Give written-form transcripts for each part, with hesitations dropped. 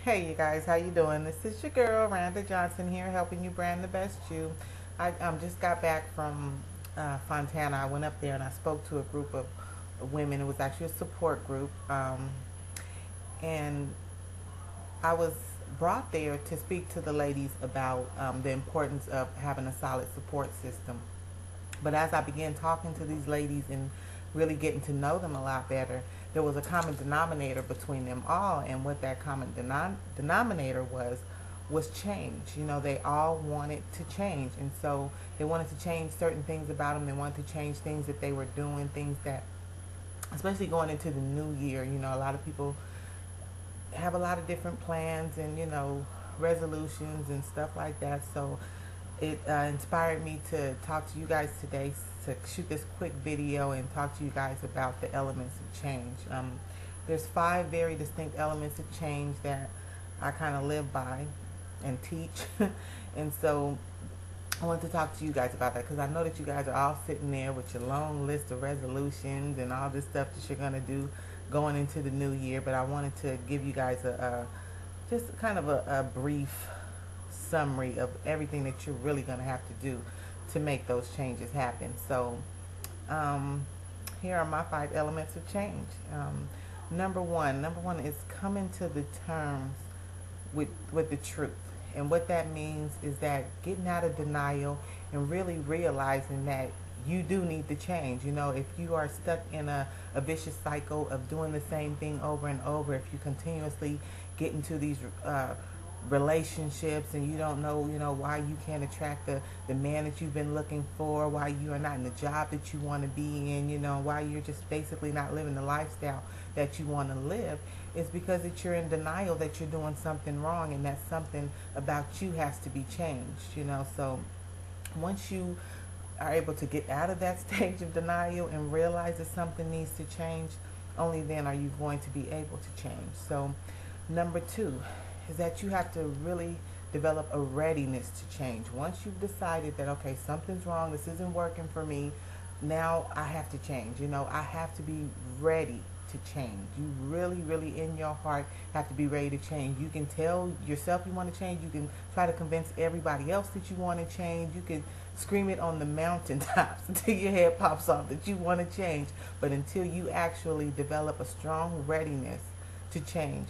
Hey you guys, how you doing? This is your girl Randa Johnson here, helping you brand the best you. I just got back from Fontana. I went up there and I spoke to a group of women. It was actually a support group, and I was brought there to speak to the ladies about the importance of having a solid support system. But as I began talking to these ladies and really getting to know them a lot better, there was a common denominator between them all, and what that common denominator was change. You know, they all wanted to change, and so they wanted to change certain things about them. They wanted to change things that they were doing, things that, especially going into the new year, you know, a lot of people have a lot of different plans and, you know, resolutions and stuff like that. So it inspired me to talk to you guys today, to shoot this quick video and talk to you guys about the elements of change. There's 5 very distinct elements of change that I kind of live by and teach. And so I want to talk to you guys about that, because I know that you guys are all sitting there with your long list of resolutions and all this stuff that you're going to do going into the new year. But I wanted to give you guys just kind of a brief summary of everything that you're really going to have to do to make those changes happen. So here are my 5 elements of change. Number one is coming to the terms with the truth. And what that means is that getting out of denial and really realizing that you do need to change. You know, if you are stuck in a vicious cycle of doing the same thing over and over, if you continuously get into these relationships and you don't know, you know, why you can't attract the man that you've been looking for, why you are not in the job that you want to be in, you know, why you're just basically not living the lifestyle that you want to live, it's because that you're in denial that you're doing something wrong, and that something about you has to be changed, you know. So once you are able to get out of that stage of denial and realize that something needs to change, only then are you going to be able to change. So number 2 is that you have to really develop a readiness to change. Once you've decided that, okay, something's wrong, this isn't working for me, now I have to change. You know, I have to be ready to change. You really, really in your heart have to be ready to change. You can tell yourself you want to change. You can try to convince everybody else that you want to change. You can scream it on the mountaintops until your head pops off that you want to change. But until you actually develop a strong readiness to change,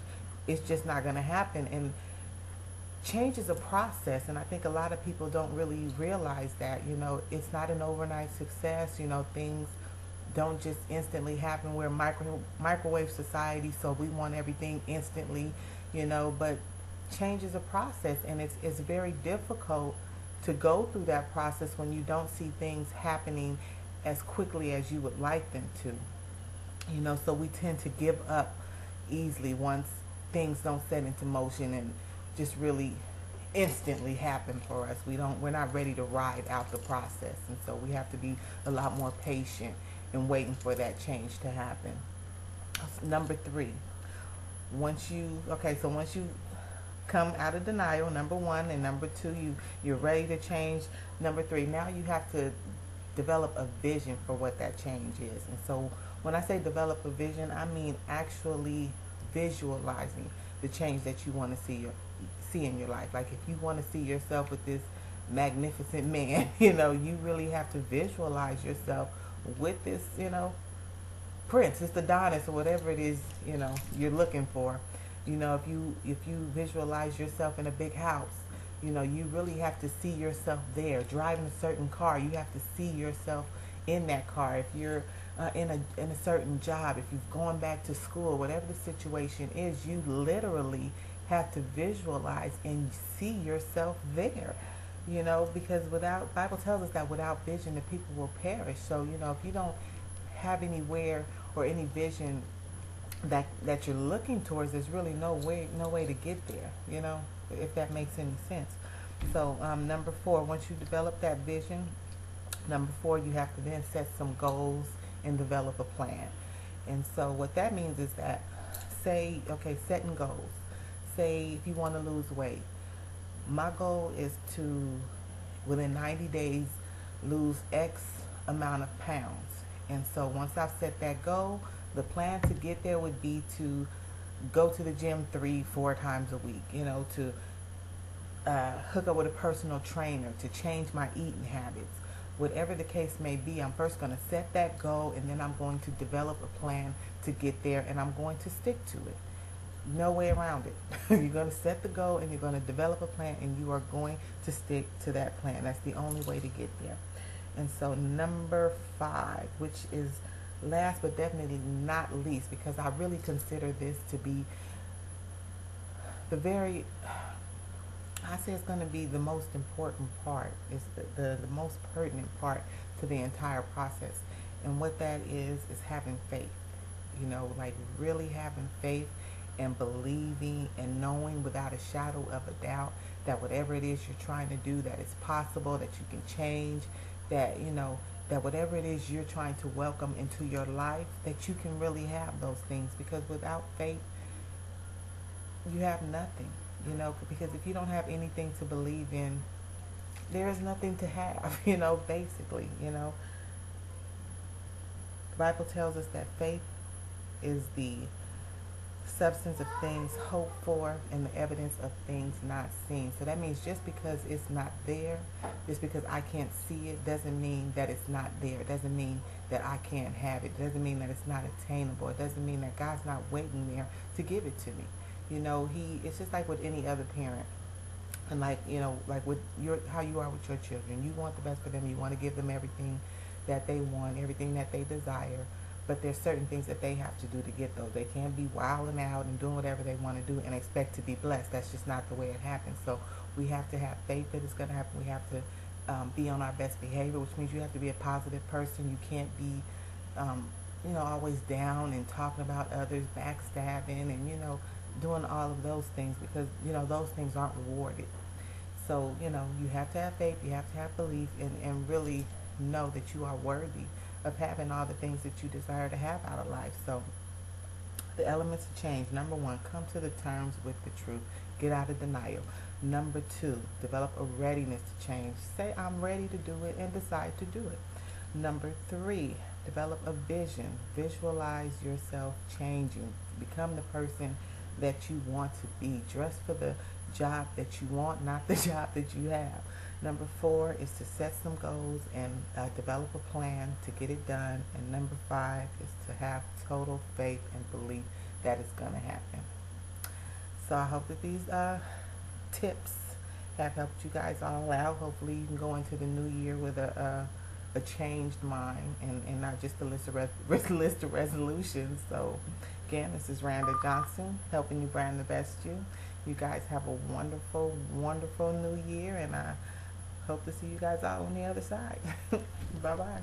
it's just not going to happen. And change is a process, and I think a lot of people don't really realize that. You know, it's not an overnight success. You know, things don't just instantly happen. We're a microwave society, so we want everything instantly, you know, but change is a process, and it's very difficult to go through that process when you don't see things happening as quickly as you would like them to. You know, so we tend to give up easily once things don't set into motion and just really instantly happen for us. We're not ready to ride out the process, and so we have to be a lot more patient and waiting for that change to happen. Number 3, once you come out of denial, number 1, and number 2, you're ready to change. Number 3, now you have to develop a vision for what that change is. And so when I say develop a vision, I mean actually visualizing the change that you want to see in your life. Like if you want to see yourself with this magnificent man, you know, you really have to visualize yourself with this, you know, prince, it's the Adonis or whatever it is, you know, you're looking for. You know, if you visualize yourself in a big house, you know, you really have to see yourself there. Driving a certain car, you have to see yourself in that car. If you're in a certain job, if you've gone back to school, whatever the situation is, you literally have to visualize and see yourself there. You know, because Bible tells us that without vision the people will perish. So, you know, if you don't have anywhere or any vision that you're looking towards, there's really no way to get there, you know, if that makes any sense. So number 4, once you develop that vision, number 4, you have to then set some goals and develop a plan. And so what that means is that, setting goals. Say if you want to lose weight, my goal is to, within 90 days, lose X amount of pounds. And so once I've set that goal, the plan to get there would be to go to the gym 3, 4 times a week, to hook up with a personal trainer, to change my eating habits. Whatever the case may be, I'm first going to set that goal, and then I'm going to develop a plan to get there, and I'm going to stick to it. No way around it. You're going to set the goal, and you're going to develop a plan, and you are going to stick to that plan. That's the only way to get there. And so number 5, which is last but definitely not least, because I really consider this to be the very, I say it's going to be the most important part. It's the most pertinent part to the entire process. And what that is having faith. Like really having faith and believing and knowing without a shadow of a doubt that whatever it is you're trying to do, that it's possible, that you can change, that, that whatever it is you're trying to welcome into your life, that you can really have those things. Because without faith, you have nothing, because if you don't have anything to believe in, there is nothing to have, basically, The Bible tells us that faith is the substance of things hoped for and the evidence of things not seen. So that means just because it's not there, just because I can't see it, doesn't mean that it's not there. It doesn't mean that I can't have it. It doesn't mean that it's not attainable. It doesn't mean that God's not waiting there to give it to me. It's just like with any other parent. And like with how you are with your children. You want the best for them. You want to give them everything that they want, everything that they desire. But there's certain things that they have to do to get those. They can't be wilding out and doing whatever they want to do and expect to be blessed. That's just not the way it happens. So we have to have faith that it's going to happen. We have to be on our best behavior, which means you have to be a positive person. You can't be, always down and talking about others, backstabbing, and, doing all of those things, because, those things aren't rewarded. So, you have to have faith. You have to have belief, and really know that you are worthy of having all the things that you desire to have out of life. So the elements of change: number 1, come to the terms with the truth. Get out of denial. Number 2, develop a readiness to change. Say, I'm ready to do it, and decide to do it. Number 3, develop a vision. Visualize yourself changing. Become the person that you want to be. Dress for the job that you want, not the job that you have. Number 4 is to set some goals and develop a plan to get it done. And number 5 is to have total faith and belief that it's going to happen. So I hope that these tips have helped you guys all out. Hopefully you can go into the new year with a changed mind and not just a list of resolutions. So again, this is Randa Johnson, helping you brand the best you. You guys have a wonderful, wonderful new year, and I hope to see you guys all on the other side. Bye-bye.